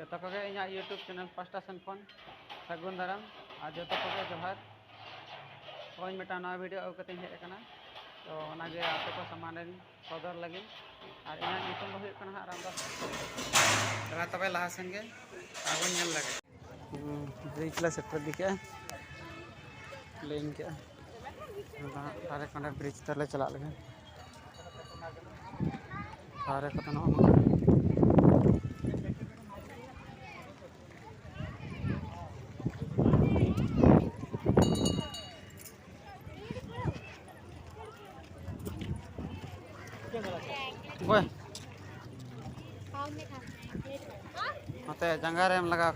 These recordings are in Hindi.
जो को यूट्यूब चैनल पास्टा सेन खन सगुन दाराम और जो को जोहार कोई मिटा नवा वीडियो आगुते हेकना तो आपे को सामान सदर लगे और इन नितुम हो रामदास तब लहा सेन के आगुन लगे ब्रिज ले सेटर दी के लेन के तारे कंडे ब्रिज तले चला लगे तारे को तो मत जंगारे लगा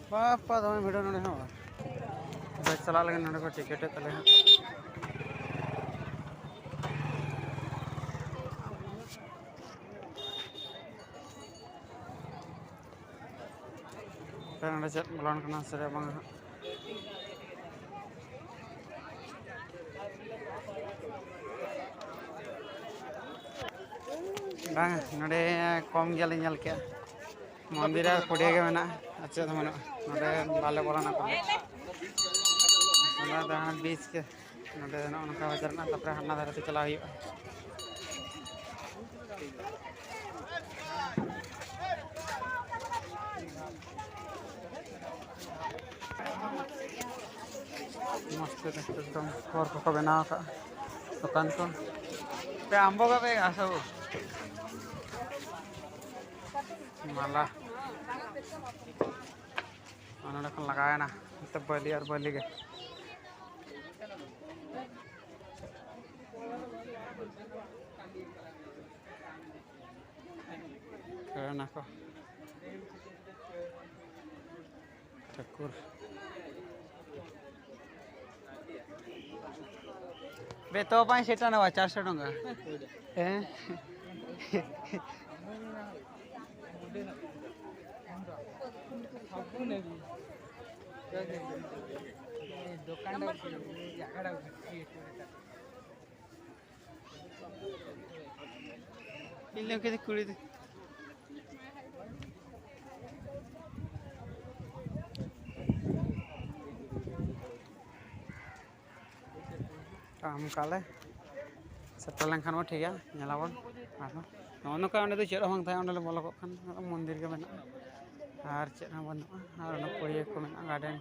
बापा दमे भिड़ो नोड़े हाँ चला लगे नोड़े को टिकेट तले चेक बोलान करना सर बांग बांग नोड़े कम गया के मंदिर कुड़िया के मेना अच्छा तो मना नोड़े बाले बोलाना को बीच के नोड़े उनका वजरना तपरे हाना धारे से चला हुआ मस्त एकदम और को बनाव का दुकान को पे आंबो का पे सब माला लगाया ना तब बलि और बलि के ना को ठाकुर बे तो पाई सेटा ना 400 टंका हैं दुकान के कुड़ी काम काले सेटल लेनखान ठीक है नेलाबन नौका तो चेद बांग थाहे बोलक मंदिर के मेना और चेद बनूँ और कुड़िया को मेना गार्डन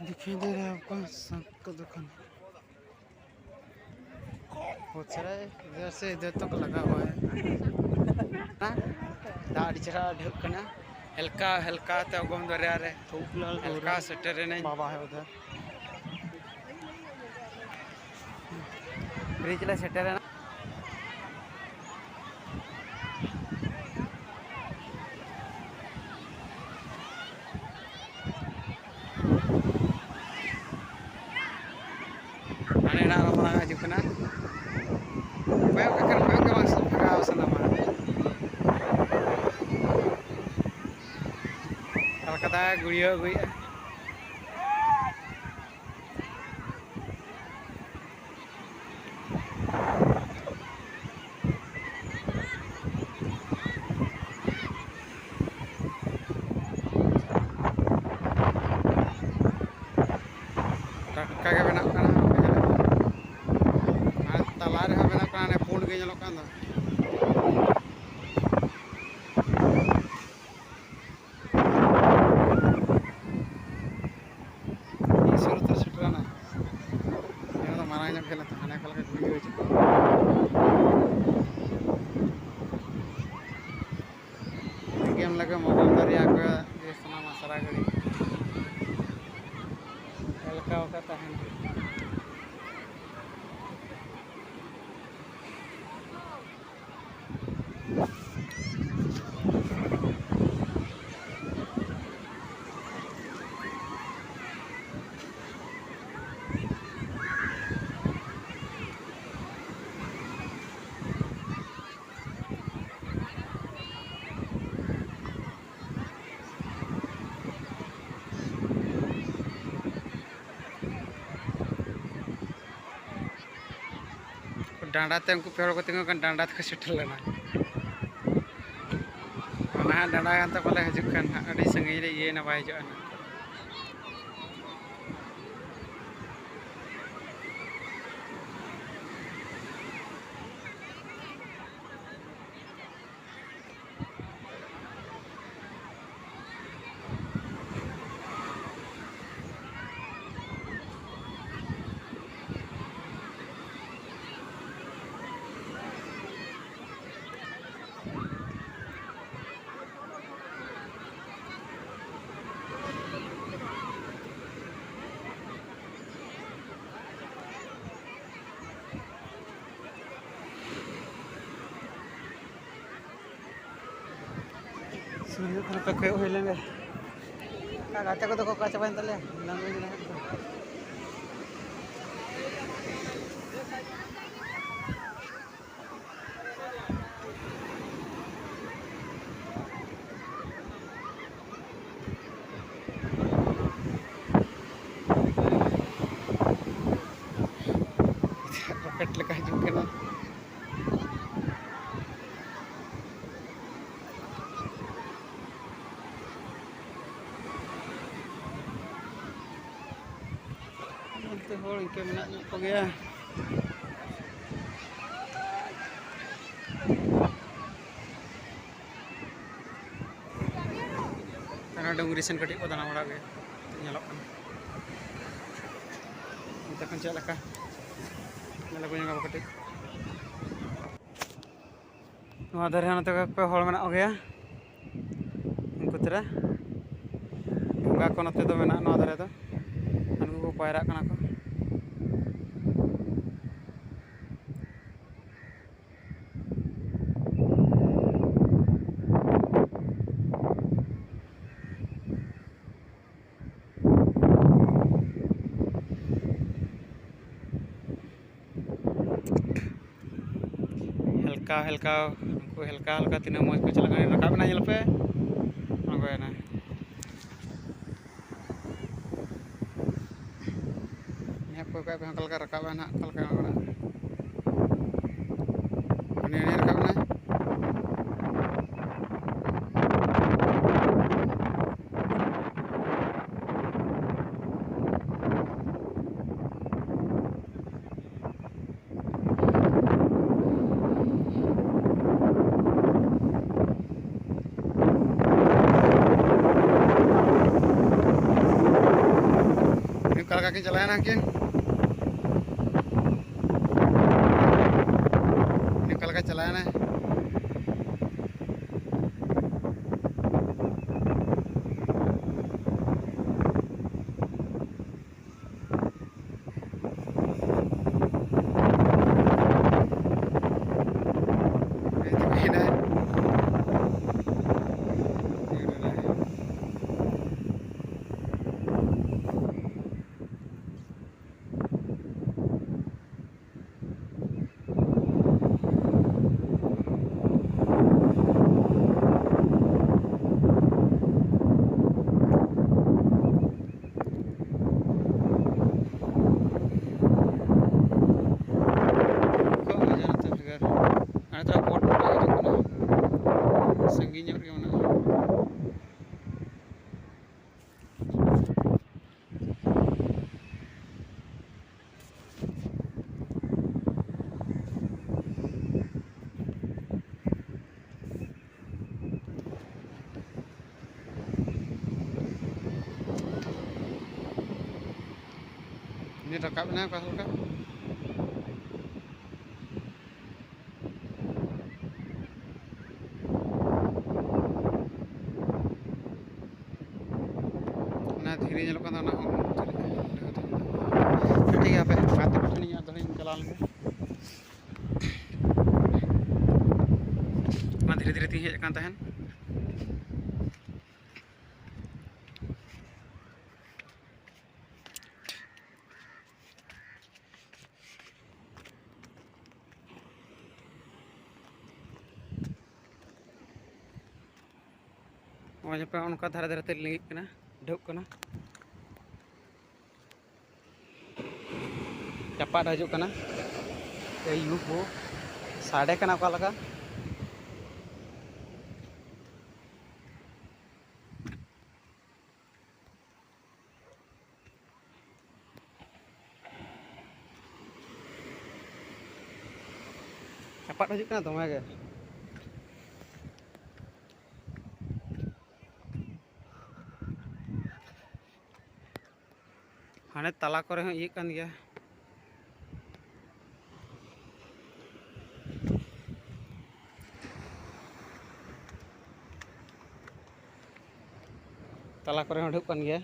दिखाई दे रहा है आपको सबका दुकान बहुत सारा है इधर से इधर तक लगा हुआ है दाढ़ी चढ़ा ढुकना हल्का हल्का तो गम दरिया रे हल्का सेटर ने बाबा है उधर ब्रिज ले सेटर है जुकना कलकत्ता गुड़िया अगुआ टटका के बना तला रे बना पुंड के लगे मोबाइल दरिया को सामान सारा घड़ी हल्का होगा तहन डांडाते उनको पेड़ को तिंगो डांडा तक सेटल लेना डांडा गान पाले हजुकान अड़ी संगी रे ये ना बाय जो ना सूर्य को पके हो लेंगे का गाते को तो को काचा बन तले लंग में रॉकेट लगा जो के ना hol inkë menak nyok ko gaya karena dungri sen katik ko dana wala ge nyalok kan kita kan cek laka nyala ko nyanga katik noa dare hana to pe hol menak ko gaya unku tera bunga ko note do menak noa dare to anu ko pairak kana ko हल्का उनको हल्का हल्का तीन मौज को चला रकाब ना पे ना यहाँ पे हल्का रकाब ना हल्का रकाब ना kaki celana kin ini kalau ke celana संगीnya bagaimana? Ini rekapnya apa rekap? धीरे ñelok kana na ठीक है पे बात करनी है धड़ी चला लेंगे ना धीरे धीरे तीन हेज कान तहन वजह पे उनका धारा धारा ते लिंग कना ढोक कना चपाट हजू कना यू को साढ़े कना का लगा चपाट हजू कना दमे गे हाने तला करे हं ये कान गया तला करे ढुक कान गया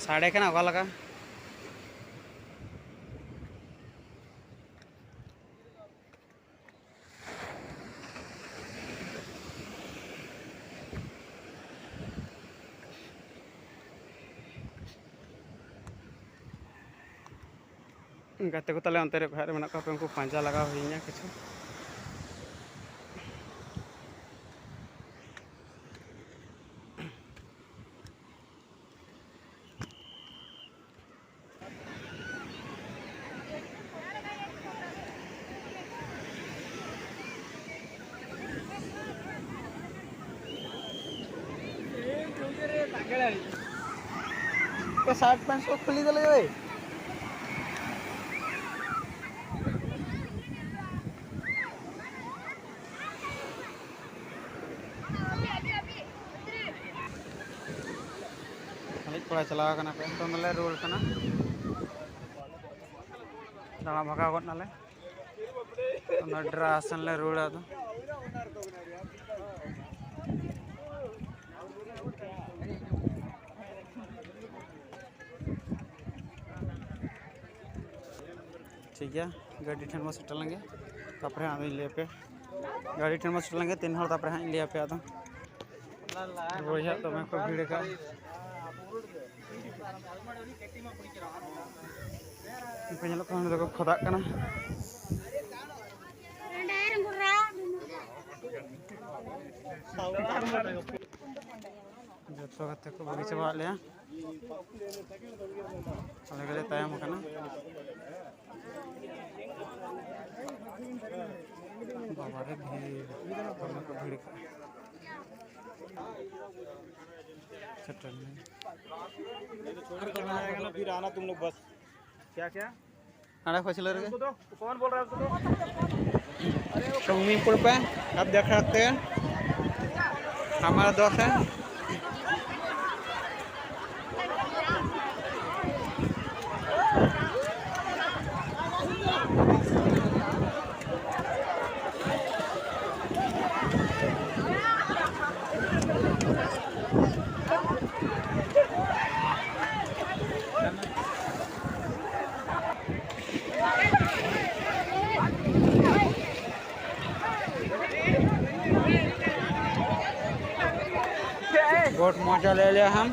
साढ़े कना का लगा गाते को तले अंते रे भाई मेना का पे उनको पांजा लगा हुई है किछु तो 60 को खुली दले ओए थोड़ा चला करना पे तो नले रोल करना दाड़ा भगा गट नाले तो ड्रासन ले रोल आदो ठीक है गाड़ी ठन में सेटल लेंगे तापर हाँ ले पे गाड़ी ठन में सेटल लेंगे 3 हर तापर हाँ ले पे आदो बढ़िया तो मैं को भीड़ का पेंजल को हम खोदा करना जो तो कते को बगी चबा लिया अले गले तायम करना बाबा रे भीड़ का चटन में फिर आना तुम लोग बस क्या क्या अरे फैसले रे कौन बोल रहा है स्विमिंग पूल पे आप देख सकते हैं हमारा दोस्त है बहुत मजा ले लिया हम